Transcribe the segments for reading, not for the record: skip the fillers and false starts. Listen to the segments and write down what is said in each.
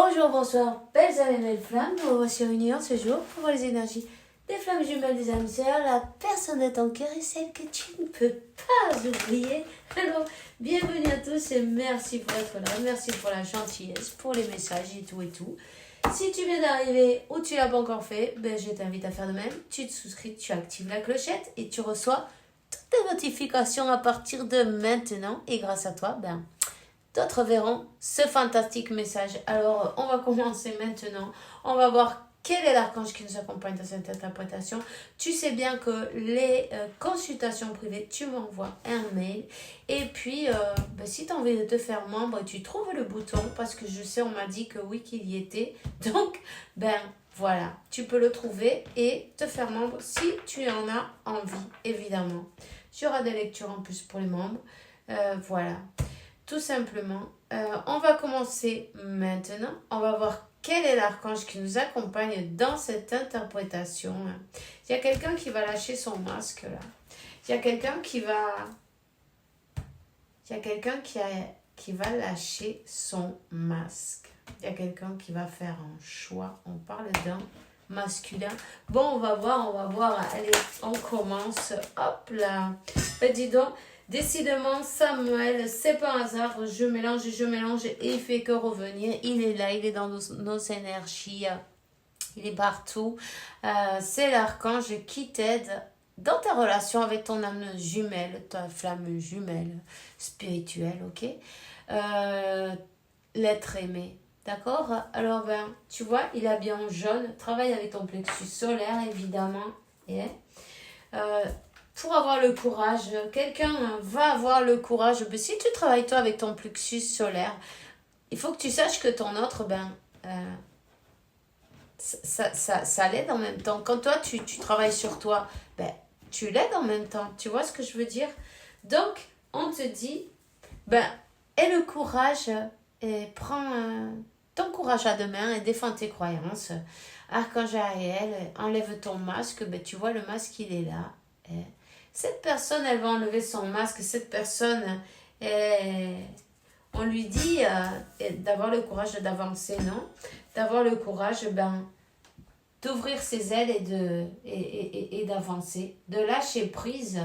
Bonjour, bonsoir, belles âmes et belles flammes. Nous voici réunis en ce jour pour voir les énergies des flammes jumelles des âmes sœurs, la personne de ton cœur et celle que tu ne peux pas oublier. Alors, bienvenue à tous et merci pour être là, merci pour la gentillesse, pour les messages et tout et tout. Si tu viens d'arriver ou tu l'as pas encore fait, je t'invite à faire de même. Tu te souscris, tu actives la clochette et tu reçois toutes les notifications à partir de maintenant. Et grâce à toi, d'autres verront ce fantastique message. Alors, on va commencer maintenant. On va voir quel est l'archange qui nous accompagne dans cette interprétation. Tu sais bien que les consultations privées, tu m'envoies un mail. Et puis, si tu as envie de te faire membre, tu trouves le bouton parce que je sais, on m'a dit que oui, qu'il y était. Donc, voilà, tu peux le trouver et te faire membre si tu en as envie, évidemment. Tu auras des lectures en plus pour les membres. Voilà. Tout simplement, on va commencer maintenant. On va voir quel est l'archange qui nous accompagne dans cette interprétation. Il y a quelqu'un qui va lâcher son masque là. Il y a quelqu'un qui va... Il y a quelqu'un qui va lâcher son masque. Il y a quelqu'un qui va faire un choix. On parle d'un masculin. Bon, on va voir. Allez, on commence. Hop là. Dis donc. Décidément, Samuel, c'est pas un hasard, je mélange et il fait que revenir. Il est là, il est dans nos énergies, il est partout. C'est l'archange qui t'aide dans ta relation avec ton âme jumelle, ta flamme jumelle spirituelle, ok? L'être aimé, d'accord? Alors, tu vois, il est bien en jaune, travaille avec ton plexus solaire, évidemment. Et, pour avoir le courage, quelqu'un va avoir le courage. Mais si tu travailles toi avec ton plexus solaire, il faut que tu saches que ton autre, ça l'aide en même temps. Quand toi, tu travailles sur toi, tu l'aides en même temps. Tu vois ce que je veux dire? Donc, on te dit, aie le courage et prends ton courage à deux mains et défends tes croyances. Archange Ariel, enlève ton masque. Tu vois, le masque, il est là. Cette personne, elle va enlever son masque. Cette personne, on lui dit d'avoir le courage d'avancer, non? D'avoir le courage d'ouvrir ses ailes et d'avancer. De lâcher prise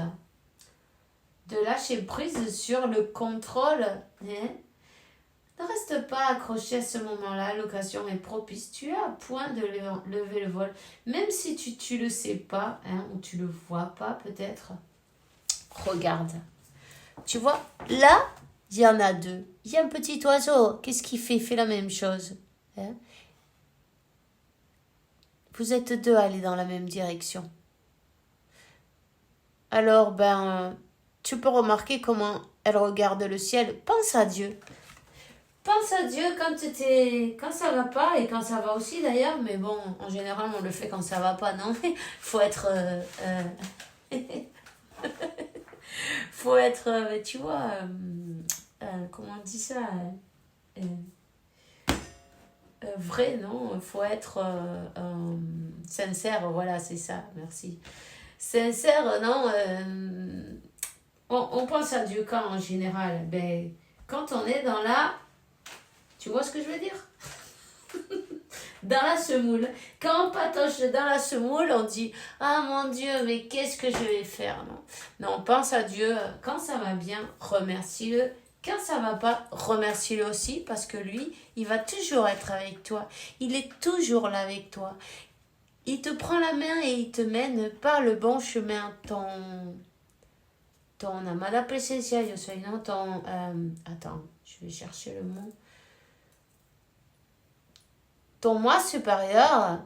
sur le contrôle. Ne reste pas accroché à ce moment-là. L'occasion est propice. Tu es à point de lever le vol. Même si tu le sais pas, ou tu le vois pas peut-être. Regarde. Tu vois, là, il y en a deux. Il y a un petit oiseau. Qu'est-ce qu'il fait? Il fait la même chose. Vous êtes deux à aller dans la même direction. Alors, tu peux remarquer comment elle regarde le ciel. Pense à Dieu. Pense à Dieu quand ça va pas et quand ça va aussi d'ailleurs. Mais bon, en général, on le fait quand ça va pas, non? Mais faut être... faut être, tu vois, comment on dit ça, vrai, non? Faut être sincère, voilà, c'est ça, merci. Sincère, non? On pense à Dieu quand, en général? Quand on est dans la... Tu vois ce que je veux dire? Dans la semoule. Quand on patoche dans la semoule, on dit « Ah mon Dieu, mais qu'est-ce que je vais faire ?» Non, pense à Dieu. Quand ça va bien, remercie-le. Quand ça va pas, remercie-le aussi parce que lui, il va toujours être avec toi. Il est toujours là avec toi. Il te prend la main et il te mène par le bon chemin. Ton amada presencia, yo soy, non? Attends, je vais chercher le mot. Ton moi supérieur,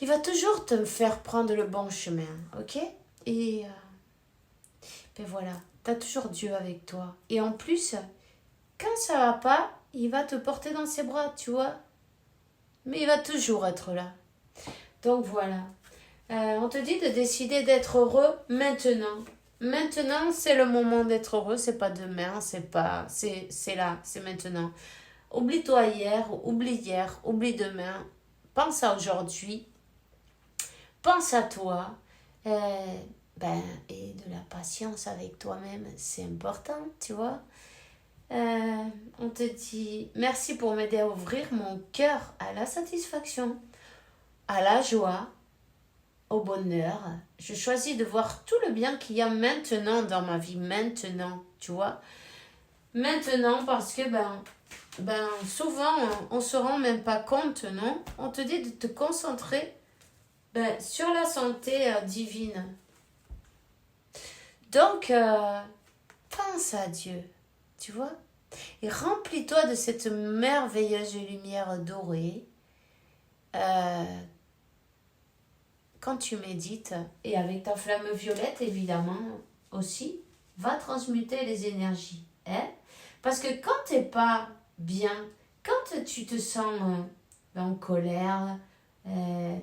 il va toujours te faire prendre le bon chemin, ok? Et voilà, tu as toujours Dieu avec toi. Et en plus, quand ça va pas, il va te porter dans ses bras, tu vois? Mais il va toujours être là. Donc voilà. On te dit de décider d'être heureux maintenant. Maintenant, c'est le moment d'être heureux, c'est pas demain, c'est là, c'est maintenant. Oublie-toi hier, oublie demain. Pense à aujourd'hui. Pense à toi. Et de la patience avec toi-même, c'est important, tu vois. On te dit merci pour m'aider à ouvrir mon cœur à la satisfaction, à la joie, au bonheur. Je choisis de voir tout le bien qu'il y a maintenant dans ma vie, maintenant, tu vois. Maintenant, parce que souvent on se rend même pas compte, non? On te dit de te concentrer sur la santé divine. Donc, pense à Dieu, tu vois, et remplis-toi de cette merveilleuse lumière dorée quand tu médites, et avec ta flamme violette, évidemment, aussi, va transmuter les énergies. Hein? Parce que quand tu n'es pas bien, quand tu te sens en colère,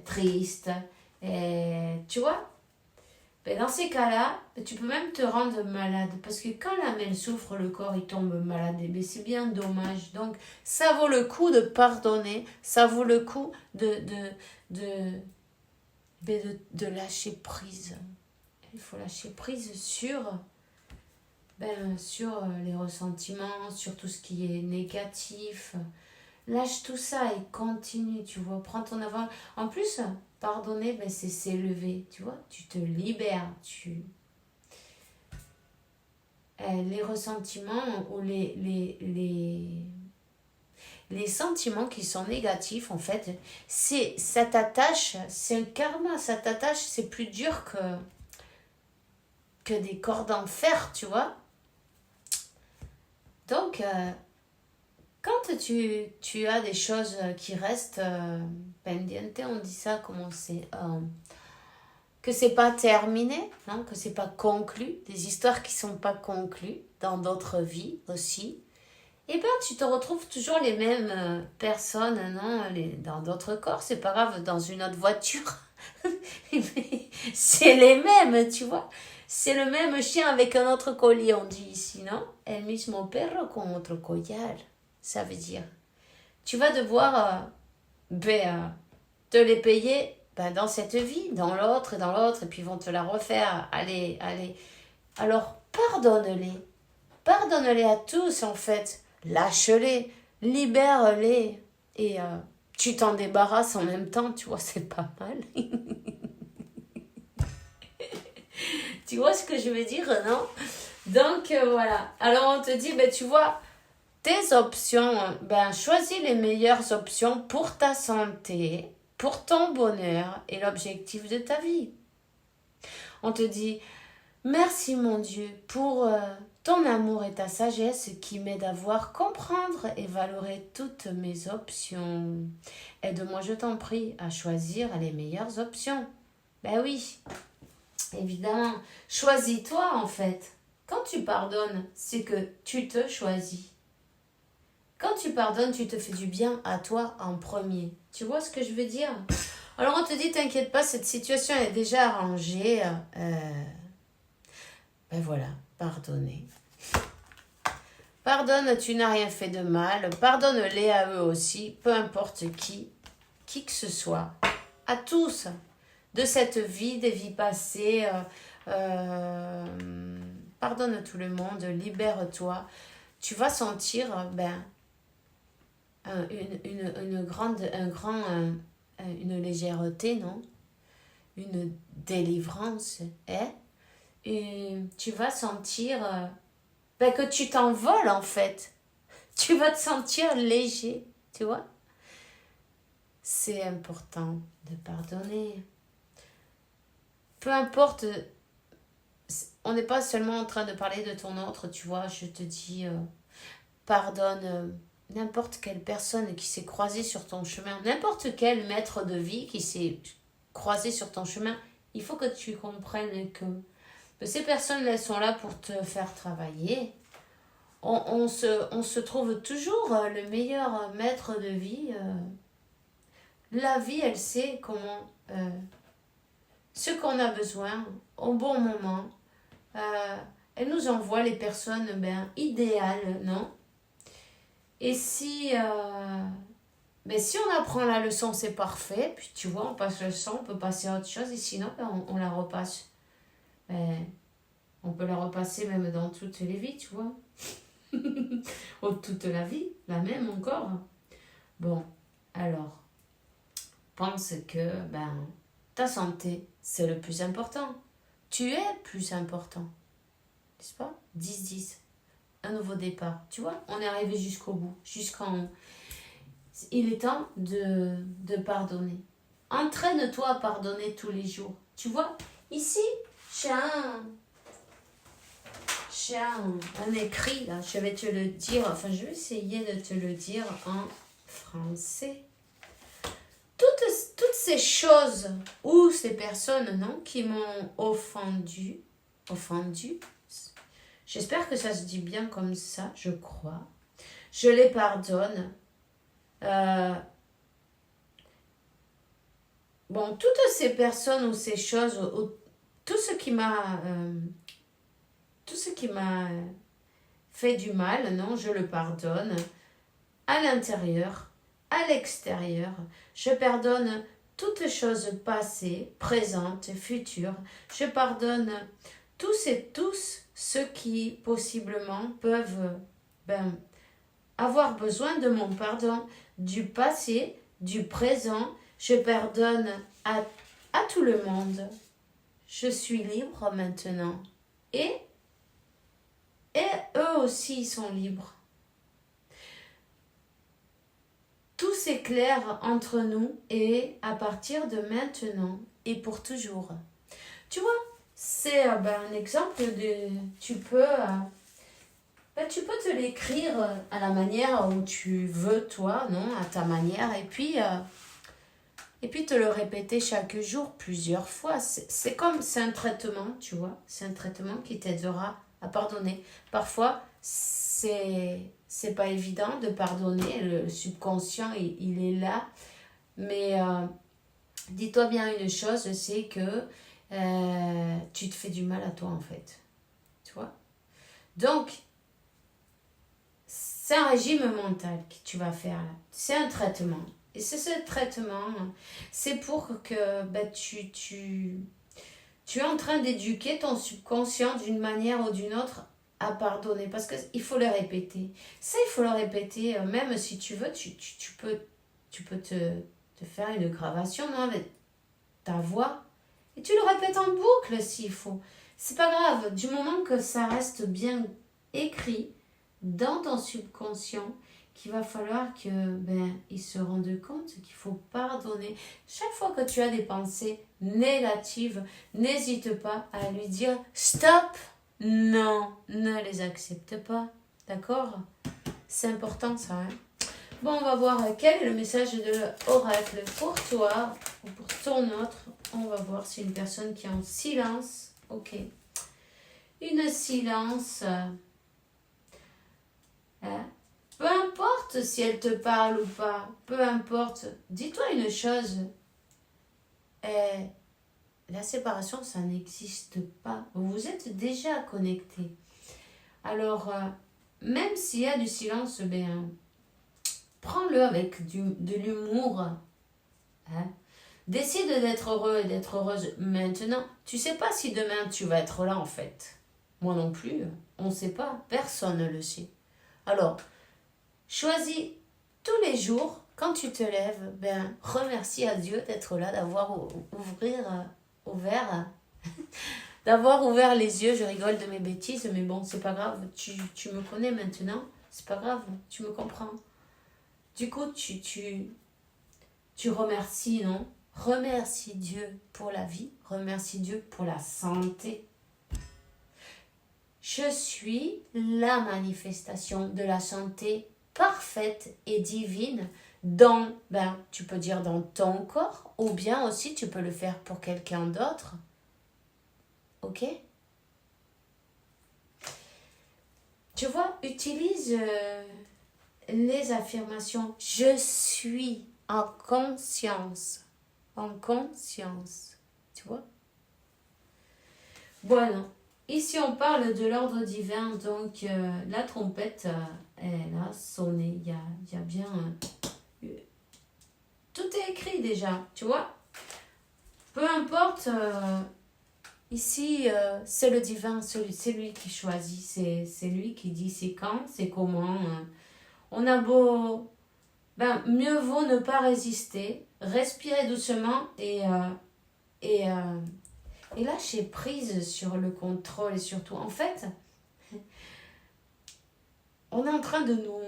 triste, tu vois, dans ces cas-là, tu peux même te rendre malade. Parce que quand l'âme, elle souffre, le corps, il tombe malade. Et c'est bien dommage. Donc, ça vaut le coup de pardonner. Ça vaut le coup de lâcher prise. Il faut lâcher prise sur les ressentiments, sur tout ce qui est négatif. Lâche tout ça et continue, tu vois. Prends ton avant. En plus, pardonner, c'est s'élever, tu vois. Tu te libères. Les ressentiments ou les sentiments qui sont négatifs, en fait, ça t'attache, c'est un karma, ça t'attache, c'est plus dur que des cordes en fer, tu vois. Donc, quand tu as des choses qui restent pendientes, on dit ça, comment c'est, que c'est pas terminé, non, que c'est pas conclu, des histoires qui sont pas conclues dans d'autres vies aussi, et tu te retrouves toujours les mêmes personnes, non, dans d'autres corps, c'est pas grave, dans une autre voiture, c'est les mêmes, tu vois. C'est le même chien avec un autre collier, on dit ici, non? El mismo perro con otro collar. Ça veut dire, tu vas devoir te les payer dans cette vie, dans l'autre, et puis ils vont te la refaire. Allez. Alors, pardonne-les. Pardonne-les à tous, en fait. Lâche-les, libère-les. Et tu t'en débarrasses en même temps, tu vois, c'est pas mal. Tu vois ce que je veux dire, non? Donc, voilà. Alors, on te dit, tu vois, tes options, choisis les meilleures options pour ta santé, pour ton bonheur et l'objectif de ta vie. On te dit, merci mon Dieu pour ton amour et ta sagesse qui m'aident à voir, comprendre et valorer toutes mes options. Aide-moi, je t'en prie, à choisir les meilleures options. Ben oui. Évidemment, choisis-toi en fait. Quand tu pardonnes, c'est que tu te choisis. Quand tu pardonnes, tu te fais du bien à toi en premier. Tu vois ce que je veux dire? Alors on te dit, t'inquiète pas, cette situation est déjà arrangée. Voilà, pardonner. Pardonne, tu n'as rien fait de mal. Pardonne-les à eux aussi, peu importe qui que ce soit. À tous. De cette vie, des vies passées, pardonne à tout le monde, libère-toi. Tu vas sentir une légèreté, non? Une délivrance, hein? Et tu vas sentir que tu t'envoles en fait. Tu vas te sentir léger, tu vois? C'est important de pardonner. Peu importe, on n'est pas seulement en train de parler de ton autre, tu vois, je te dis, pardonne n'importe quelle personne qui s'est croisée sur ton chemin, n'importe quel maître de vie qui s'est croisé sur ton chemin, il faut que tu comprennes que ces personnes, elles sont là pour te faire travailler. On se trouve toujours le meilleur maître de vie. La vie, elle sait comment... ce qu'on a besoin au bon moment. Elle nous envoie les personnes idéales, non? Et si on apprend la leçon, c'est parfait. Puis tu vois, on passe la leçon, on peut passer à autre chose. Et sinon, on la repasse. On peut la repasser même dans toutes les vies, tu vois. Ou toute la vie, la même encore. Bon, alors, pense que ta santé, c'est le plus important. Tu es plus important, n'est-ce pas? 10-10, un nouveau départ. Tu vois, on est arrivé jusqu'au bout, jusqu'en haut. Il est temps de pardonner. Entraîne-toi à pardonner tous les jours. Tu vois, ici, j'ai un écrit, là, je vais te le dire, enfin je vais essayer de te le dire en français. Toutes ces choses ou ces personnes, non, qui m'ont offendu, j'espère que ça se dit bien comme ça, je crois. Je les pardonne. Bon, toutes ces personnes ou ces choses, tout ce qui m'a fait du mal, non, je le pardonne. À l'intérieur, à l'extérieur, je pardonne toutes choses passées, présentes, futures. Je pardonne tous ceux qui possiblement peuvent avoir besoin de mon pardon, du passé, du présent. Je pardonne à tout le monde. Je suis libre maintenant. Et eux aussi sont libres. Tout s'éclaire entre nous et à partir de maintenant et pour toujours. Tu vois, c'est un exemple de... Tu peux te l'écrire à la manière où tu veux, toi, non, à ta manière, et puis te le répéter chaque jour plusieurs fois. C'est un traitement, tu vois, c'est un traitement qui t'aidera à pardonner. Parfois, c'est pas évident de pardonner, le subconscient, il est là, mais dis-toi bien une chose, c'est que tu te fais du mal à toi, en fait, tu vois. Donc, c'est un régime mental que tu vas faire là. C'est un traitement. Et c'est ce traitement, c'est pour que tu es en train d'éduquer ton subconscient d'une manière ou d'une autre à pardonner. Parce qu'il faut le répéter. Ça, il faut le répéter. Même si tu veux, tu peux te faire une gravation, non, avec ta voix. Et tu le répètes en boucle s'il faut. C'est pas grave. Du moment que ça reste bien écrit dans ton subconscient, qu'il va falloir que il se rende compte qu'il faut pardonner. Chaque fois que tu as des pensées négatives, n'hésite pas à lui dire stop. Non, ne les accepte pas. D'accord? C'est important ça. Hein? Bon, on va voir quel est le message de l'oracle pour toi ou pour ton autre. On va voir si une personne qui est en silence. Ok. Une silence. Peu importe si elle te parle ou pas, peu importe, dis-toi une chose, la séparation, ça n'existe pas. Vous êtes déjà connectés. Alors, même s'il y a du silence, prends-le avec de l'humour. Hein? Décide d'être heureux et d'être heureuse maintenant. Tu sais pas si demain tu vas être là en fait. Moi non plus, on ne sait pas, personne ne le sait. Alors, choisis tous les jours, quand tu te lèves, remercie à Dieu d'être là, d'avoir d'avoir ouvert les yeux. Je rigole de mes bêtises, mais bon, c'est pas grave. Tu me connais maintenant, c'est pas grave, tu me comprends. Du coup, tu remercies, non? Remercie Dieu pour la vie, remercie Dieu pour la santé. Je suis la manifestation de la santé parfaite et divine dans, tu peux dire dans ton corps, ou bien aussi tu peux le faire pour quelqu'un d'autre. Ok? Tu vois, utilise les affirmations. Je suis en conscience. En conscience. Tu vois? Bueno. Ici, on parle de l'ordre divin, donc la trompette, elle a sonné. Il y a bien... tout est écrit déjà, tu vois. Peu importe Ici, c'est le divin, c'est lui qui choisit, c'est lui qui dit c'est quand, c'est comment. On a beau, ben, mieux vaut ne pas résister, respirer doucement et, et lâcher prise sur le contrôle et surtout. En fait, on est en train de nous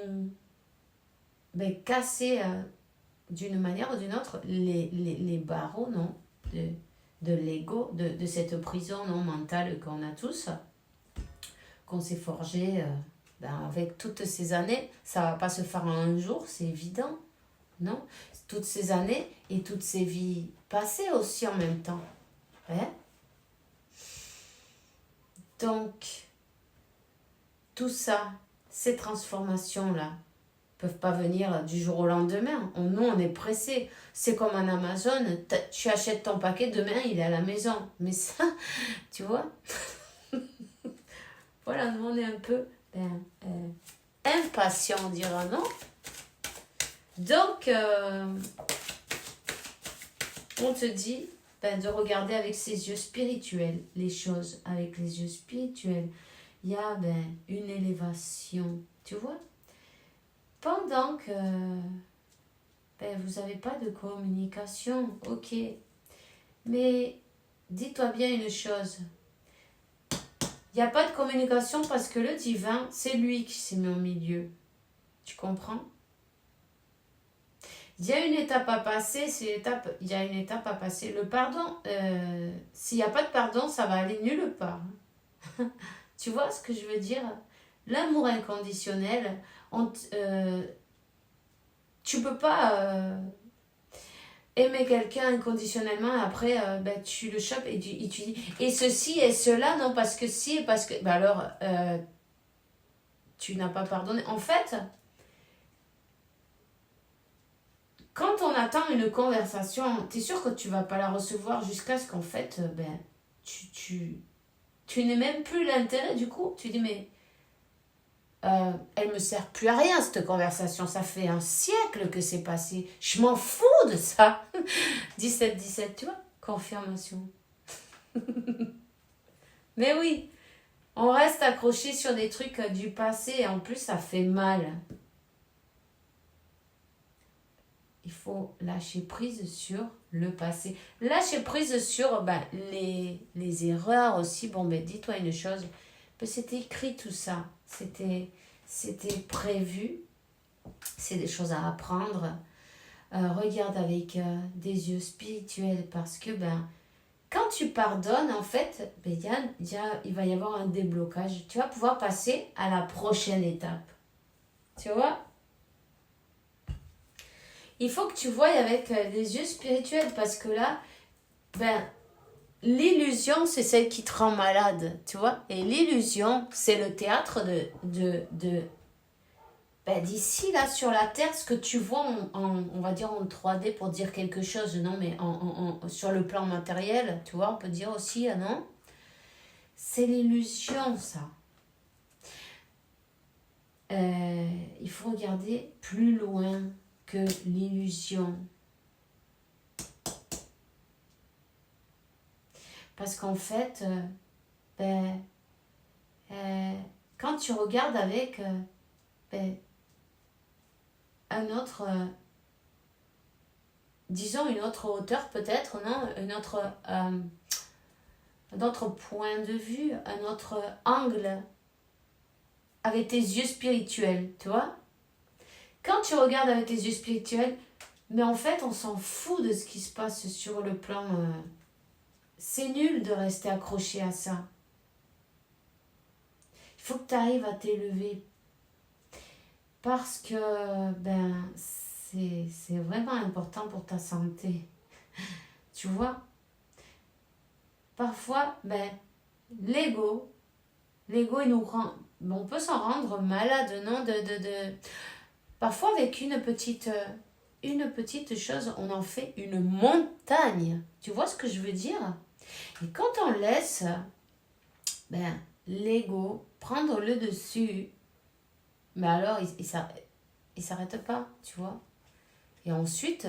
casser d'une manière ou d'une autre les barreaux, non, de l'ego, de cette prison non mentale qu'on a tous, qu'on s'est forgé avec toutes ces années. Ça va pas se faire en un jour, c'est évident, non? Toutes ces années et toutes ces vies passées aussi en même temps. Hein? Donc, tout ça, ces transformations-là, peuvent pas venir du jour au lendemain. Nous, on est pressé. C'est comme un Amazon. Tu achètes ton paquet, demain, il est à la maison. Mais ça, tu vois, voilà, nous, on est un peu impatient, on dira, non? Donc, on te dit de regarder avec ses yeux spirituels les choses. Avec les yeux spirituels, il y a une élévation. Tu vois? Pendant que vous n'avez pas de communication, ok. Mais dis-toi bien une chose. Il n'y a pas de communication parce que le divin, c'est lui qui s'est mis au milieu. Tu comprends? Il y a une étape à passer, il y a une étape à passer. Le pardon, s'il n'y a pas de pardon, ça va aller nulle part. Tu vois ce que je veux dire? L'amour inconditionnel, tu peux pas aimer quelqu'un inconditionnellement, après tu le chopes et tu dis et ceci et cela, non parce que si et parce que alors tu n'as pas pardonné. En fait, quand on attend une conversation, t'es sûr que tu vas pas la recevoir jusqu'à ce qu'en fait tu n'aies même plus l'intérêt. Du coup tu dis mais elle me sert plus à rien cette conversation, ça fait un siècle que c'est passé, je m'en fous de ça. 17 tu vois, confirmation. Mais oui, on reste accroché sur des trucs du passé et en plus ça fait mal. Il faut lâcher prise sur le passé, lâcher prise sur les erreurs aussi. Bon dis-toi une chose, c'était écrit tout ça, c'était prévu, c'est des choses à apprendre. Regarde avec des yeux spirituels parce que quand tu pardonnes, en fait, il va y avoir un déblocage. Tu vas pouvoir passer à la prochaine étape. Tu vois? Il faut que tu voies avec des yeux spirituels parce que là, l'illusion, c'est celle qui te rend malade, tu vois? Et l'illusion, c'est le théâtre d'ici, là, sur la Terre, ce que tu vois, on va dire en 3D pour dire quelque chose, non, mais sur le plan matériel, tu vois, on peut dire aussi, non? C'est l'illusion, ça. Il faut regarder plus loin que l'illusion. Parce qu'en fait, quand tu regardes avec un autre, disons une autre hauteur peut-être, non, un autre point de vue, un autre angle, avec tes yeux spirituels, tu vois. Quand tu regardes avec tes yeux spirituels, mais en fait on s'en fout de ce qui se passe sur le plan, c'est nul de rester accroché à ça. Il faut que tu arrives à t'élever parce que c'est vraiment important pour ta santé. Tu vois, parfois l'ego il nous rend, on peut s'en rendre malade, non, parfois avec une petite chose, on en fait une montagne. Tu vois ce que je veux dire? Et quand on laisse l'ego prendre le dessus, mais alors il s'arrête pas, tu vois. Et ensuite,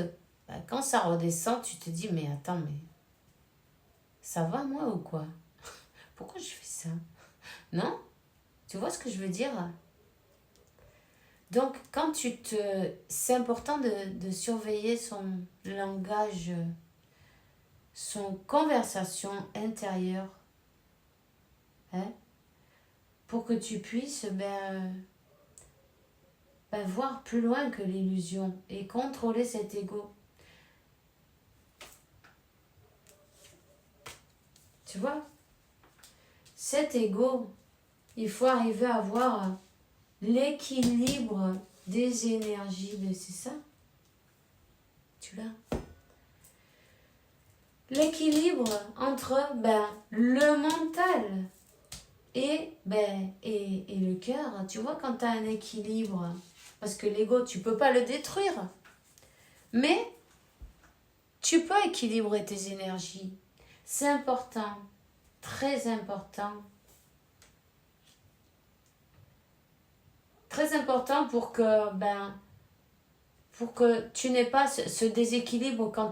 quand ça redescend, tu te dis mais attends, mais Ça va moi ou quoi? Pourquoi je fais ça? Non? Tu vois ce que je veux dire? Donc, quand tu te... C'est important de surveiller son langage, son conversation intérieure, hein, pour que tu puisses voir plus loin que l'illusion et contrôler cet ego. Tu vois? Cet ego, il faut arriver à avoir l'équilibre des énergies. Mais c'est ça? Tu l'as? L'équilibre entre le mental et le cœur. Tu vois, quand tu as un équilibre, parce que l'ego, tu peux pas le détruire, mais tu peux équilibrer tes énergies. C'est important, très important. Très important pour que tu n'aies pas ce déséquilibre quand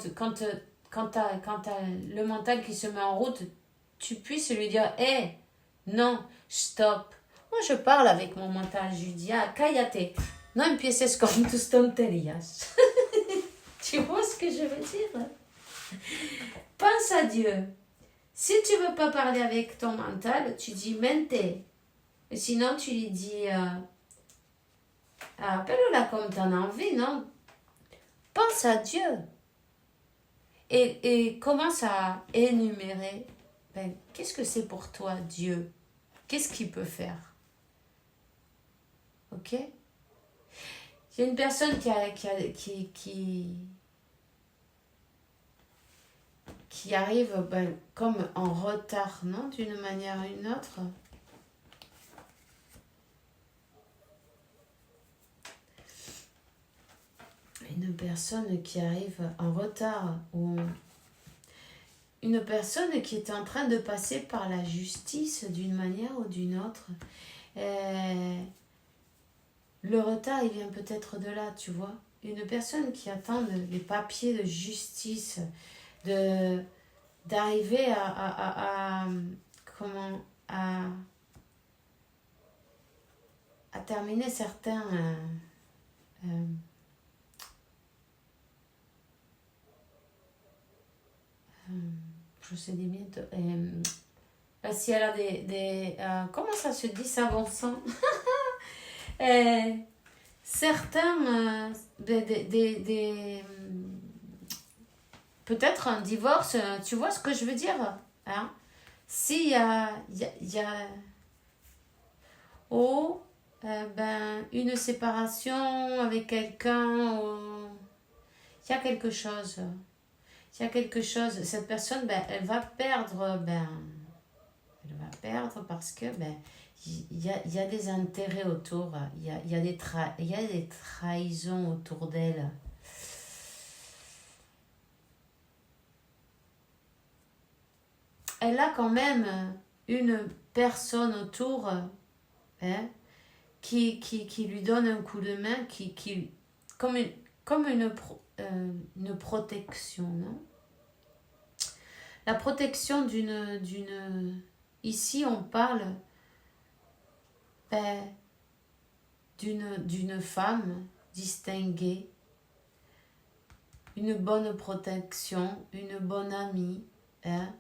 t'as le mental qui se met en route, tu puisses lui dire hé, non, stop. Moi, je parle avec mon mental, je lui dis cállate, no empieces con tus tonterías. Tu vois ce que je veux dire? Pense à Dieu. Si tu veux pas parler avec ton mental, tu dis mente. Sinon, tu lui dis appelle-la comme tu en as envie, non? Pense à Dieu. Et commence à énumérer qu'est-ce que c'est pour toi, Dieu? Qu'est-ce qu'il peut faire? Ok? Il y a une personne qui arrive comme en retard, non? D'une manière ou une autre. Une personne qui arrive en retard ou une personne qui est en train de passer par la justice d'une manière ou d'une autre. Le retard, il vient peut-être de là, tu vois. Une personne qui attend les papiers de justice, d'arriver à terminer certains procédiments. Si elle a des comment ça se dit ça, bon sang? Certains peut-être un divorce, tu vois ce que je veux dire, hein? S'il y a une séparation avec quelqu'un, il y a quelque chose. Il y a quelque chose, cette personne, elle va perdre, parce que il y a des intérêts autour, il y a des trahisons autour d'elle. Elle a quand même une personne autour qui lui donne un coup de main, comme une protection, non? La protection ici on parle d'une femme distinguée, une bonne protection, une bonne amie, hein?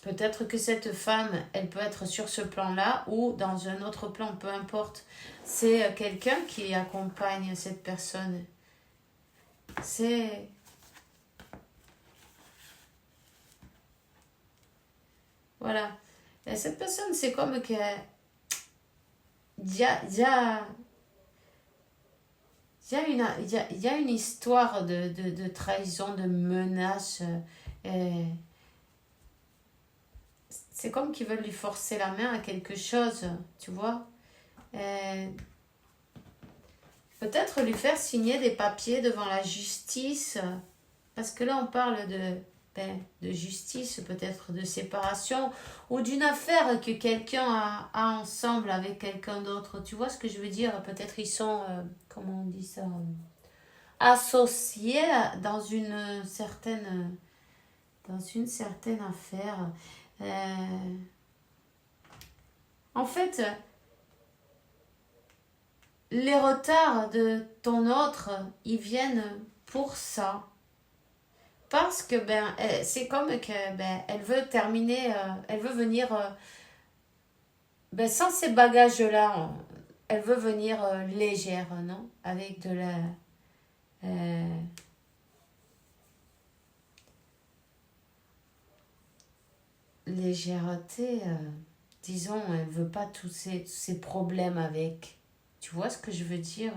Peut-être que cette femme, elle peut être sur ce plan-là ou dans un autre plan, peu importe. C'est quelqu'un qui accompagne cette personne. Voilà. Et cette personne, c'est comme que... Il y a une histoire de trahison, de menace. C'est comme qu'ils veulent lui forcer la main à quelque chose, tu vois. Peut-être lui faire signer des papiers devant la justice. Parce que là, on parle de justice, peut-être de séparation, ou d'une affaire que quelqu'un a ensemble avec quelqu'un d'autre. Tu vois ce que je veux dire? Peut-être ils sont, comment on dit ça, associés dans une certaine affaire. En fait, les retards de ton autre, ils viennent pour ça. Parce que c'est comme que elle veut terminer, elle veut venir sans ces bagages-là, elle veut venir légère, non? Avec de la légèreté, disons, elle veut pas tous ces problèmes avec. Tu vois ce que je veux dire?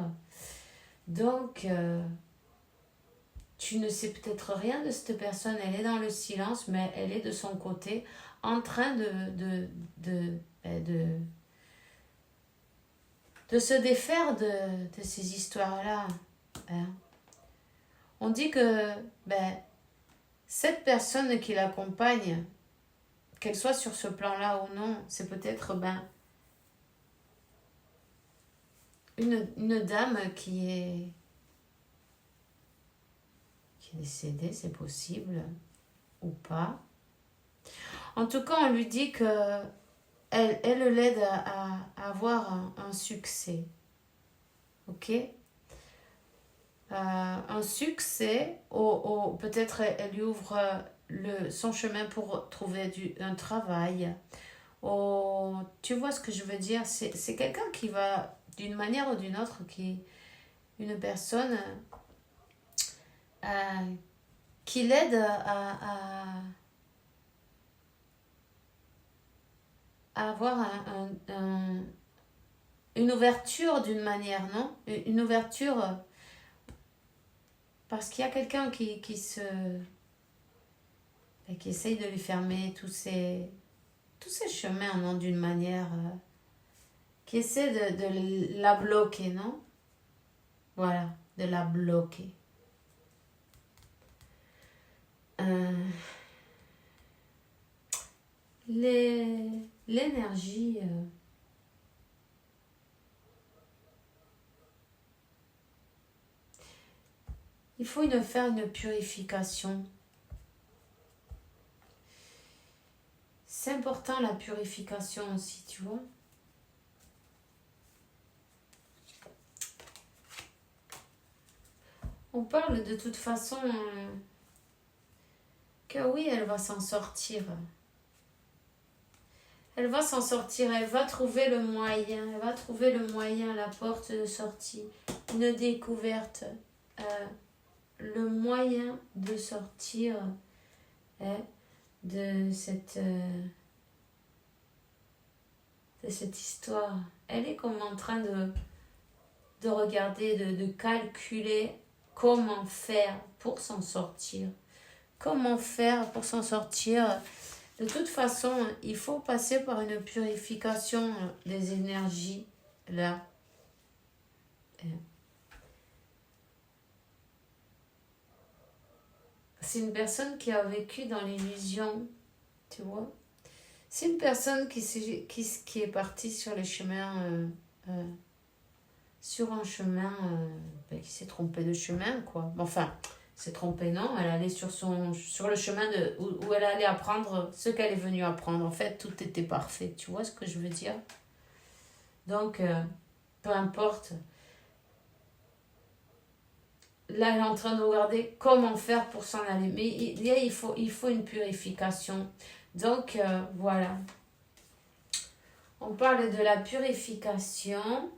Donc, tu ne sais peut-être rien de cette personne, elle est dans le silence, mais elle est de son côté en train de se défaire de ces histoires-là. Hein. On dit que cette personne qui l'accompagne, qu'elle soit sur ce plan-là ou non, c'est peut-être une dame qui est décédée, c'est possible, ou pas. En tout cas, on lui dit que elle l'aide à avoir un succès. Ok? Un succès, peut-être elle lui ouvre son chemin pour trouver un travail. Tu vois ce que je veux dire? C'est quelqu'un qui va, d'une manière ou d'une autre, une personne qui l'aide à avoir une ouverture d'une manière, non? Une ouverture, parce qu'il y a quelqu'un qui essaye de lui fermer tous ces chemins, non? D'une manière, qui essaie de la bloquer, non? Voilà, de la bloquer. L'énergie, il faut faire une purification. C'est important la purification aussi, tu vois. On parle de toute façon que oui, elle va s'en sortir. Elle va s'en sortir, elle va trouver le moyen, la porte de sortie, une découverte, le moyen de sortir de cette histoire. Elle est comme en train de regarder, de calculer comment faire pour s'en sortir. Comment faire pour s'en sortir? De toute façon, il faut passer par une purification des énergies, là. C'est une personne qui a vécu dans l'illusion, tu vois. C'est une personne qui est partie sur le chemin, sur un chemin, qui s'est trompée de chemin, quoi. Enfin, s'est trompée, non, elle allait sur le chemin où elle allait apprendre ce qu'elle est venue apprendre. En fait, tout était parfait, tu vois ce que je veux dire? Donc, peu importe. Là, elle est en train de regarder comment faire pour s'en aller. Mais il faut une purification. Donc, voilà. On parle de la purification.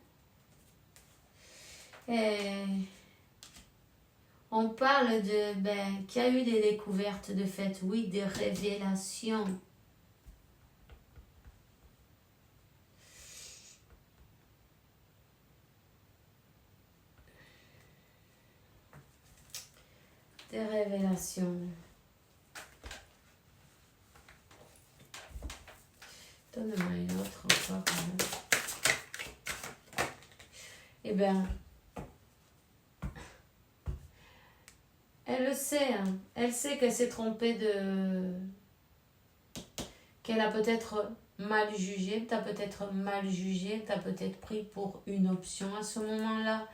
On parle qu'il y a eu des découvertes de fait, oui, des révélations. Des révélations. Donne-moi une autre encore. Elle sait, hein. Elle sait qu'elle s'est trompée de... Qu'elle a peut-être mal jugé, t'as peut-être mal jugé, t'as peut-être pris pour une option à ce moment-là.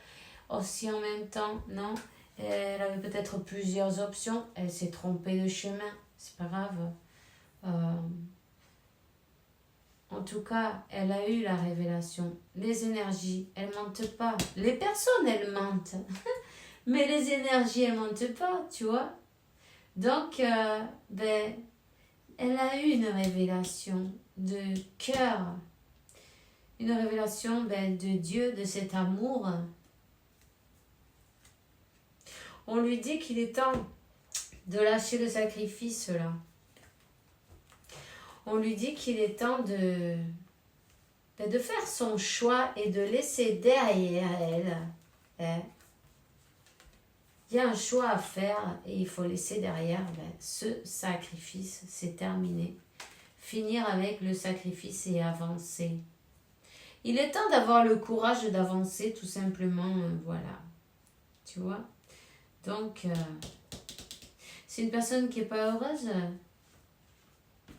Aussi en même temps, non? Elle avait peut-être plusieurs options, elle s'est trompée de chemin, c'est pas grave. En tout cas, elle a eu la révélation. Les énergies, elles mentent pas. Les personnes, elles mentent. Mais les énergies, elles mentent pas, tu vois. Donc, ben, elle a eu une révélation de cœur. Une révélation de Dieu, de cet amour. On lui dit qu'il est temps de lâcher le sacrifice, là. On lui dit qu'il est temps de faire son choix et de laisser derrière elle. Hein. Il y a un choix à faire et il faut laisser derrière ce sacrifice. C'est terminé. Finir avec le sacrifice et avancer. Il est temps d'avoir le courage d'avancer, tout simplement. Voilà. Tu vois? Donc, c'est une personne qui n'est pas heureuse.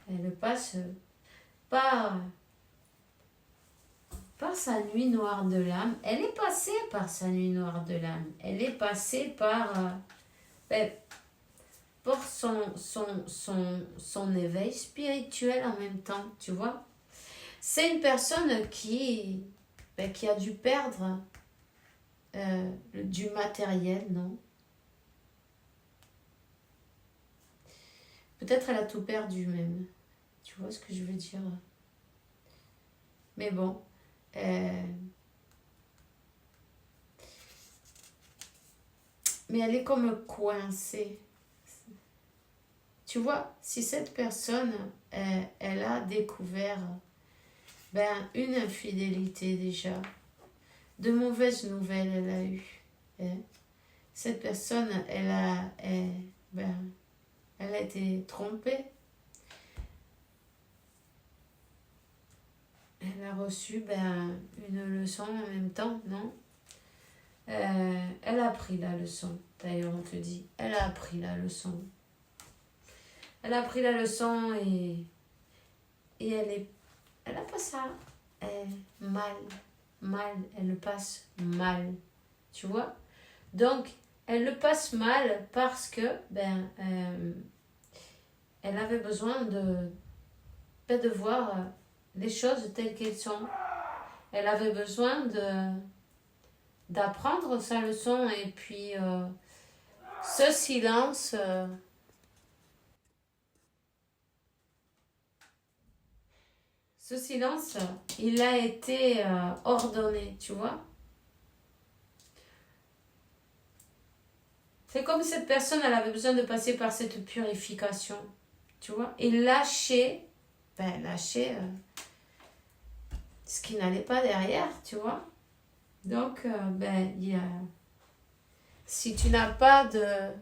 Elle passe par sa nuit noire de l'âme. Elle est passée par sa nuit noire de l'âme. Elle est passée par son éveil spirituel en même temps, tu vois. C'est une personne qui a dû perdre du matériel, non? Peut-être elle a tout perdu même. Tu vois ce que je veux dire? Mais bon. Mais elle est comme coincée. Tu vois, si cette personne, elle a découvert une infidélité déjà, de mauvaises nouvelles elle a eu. Cette personne, elle a été trompée. Elle a reçu une leçon en même temps, non? Elle a appris la leçon. D'ailleurs, on te dit, elle a appris la leçon. Elle a appris la leçon et elle a pas ça. Mal, elle le passe mal. Tu vois? Donc, elle le passe mal parce que, elle avait besoin de voir les choses telles qu'elles sont. Elle avait besoin d'apprendre sa leçon et puis ce silence il a été ordonné, tu vois. C'est comme cette personne, elle avait besoin de passer par cette purification, tu vois, et lâcher ce qui n'allait pas derrière, tu vois. Donc, si tu n'as pas de...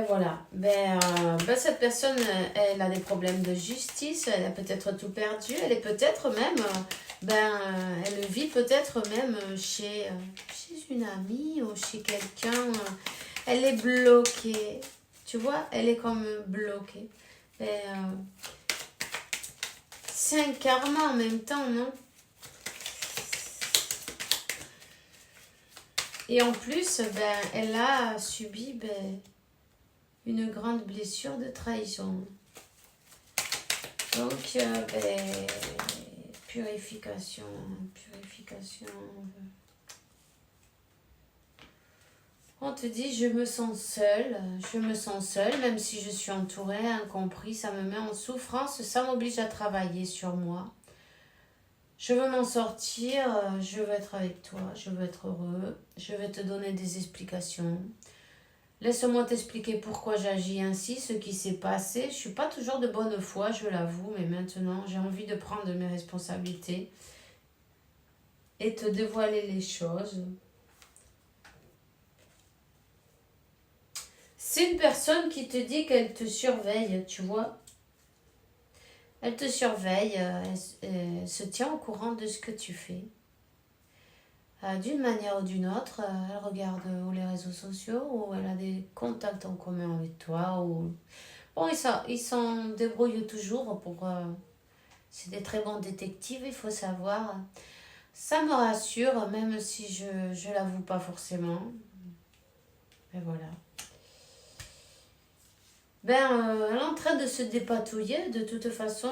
voilà. Cette personne, elle a des problèmes de justice, elle a peut-être tout perdu, elle est peut-être même... elle vit peut-être même chez une amie ou chez quelqu'un. Elle est bloquée. Tu vois, elle est comme bloquée. C'est un karma en même temps, non? Et en plus, elle a subi une grande blessure de trahison. Donc, purification. On te dit, je me sens seule, même si je suis entourée, incompris, ça me met en souffrance, ça m'oblige à travailler sur moi. Je veux m'en sortir, je veux être avec toi, je veux être heureux, je vais te donner des explications. Laisse-moi t'expliquer pourquoi j'agis ainsi, ce qui s'est passé. Je ne suis pas toujours de bonne foi, je l'avoue, mais maintenant j'ai envie de prendre mes responsabilités et te dévoiler les choses. C'est une personne qui te dit qu'elle te surveille, tu vois. Elle te surveille, elle se tient au courant de ce que tu fais. d'une manière ou d'une autre. Elle regarde les réseaux sociaux ou elle a des contacts en commun avec toi. Ou... Bon, ils s'en débrouillent toujours pour... c'est des très bons détectives, il faut savoir. Ça me rassure, même si je ne l'avoue pas forcément. Et voilà. Elle est en train de se dépatouiller. De toute façon,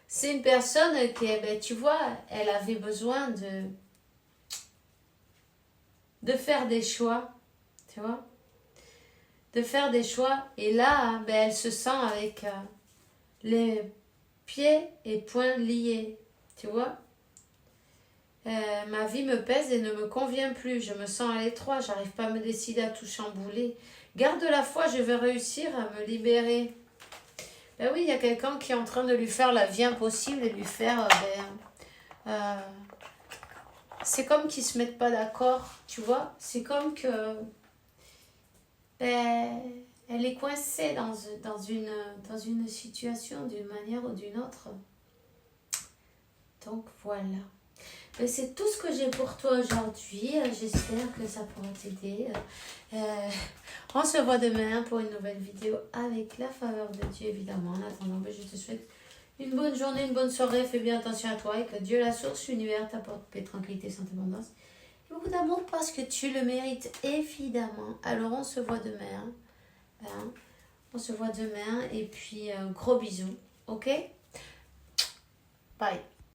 c'est une personne qui, tu vois, elle avait besoin de faire des choix. Tu vois, de faire des choix. Et là, elle se sent avec les pieds et poings liés. Tu vois, ma vie me pèse et ne me convient plus. Je me sens à l'étroit. J'arrive pas à me décider à tout chambouler. Garde la foi, je vais réussir à me libérer. Oui, il y a quelqu'un qui est en train de lui faire la vie impossible et lui faire... c'est comme qu'ils se mettent pas d'accord, tu vois. C'est comme que... elle est coincée dans une situation d'une manière ou d'une autre. Donc voilà. C'est tout ce que j'ai pour toi aujourd'hui. J'espère que ça pourra t'aider. On se voit demain pour une nouvelle vidéo avec la faveur de Dieu, évidemment. En attendant, je te souhaite une bonne journée, une bonne soirée. Fais bien attention à toi et que Dieu, la source, l'univers, t'apporte paix, tranquillité, santé, abondance. Et beaucoup d'amour parce que tu le mérites, évidemment. Alors, on se voit demain. On se voit demain. Et puis, gros bisous. Ok? Bye.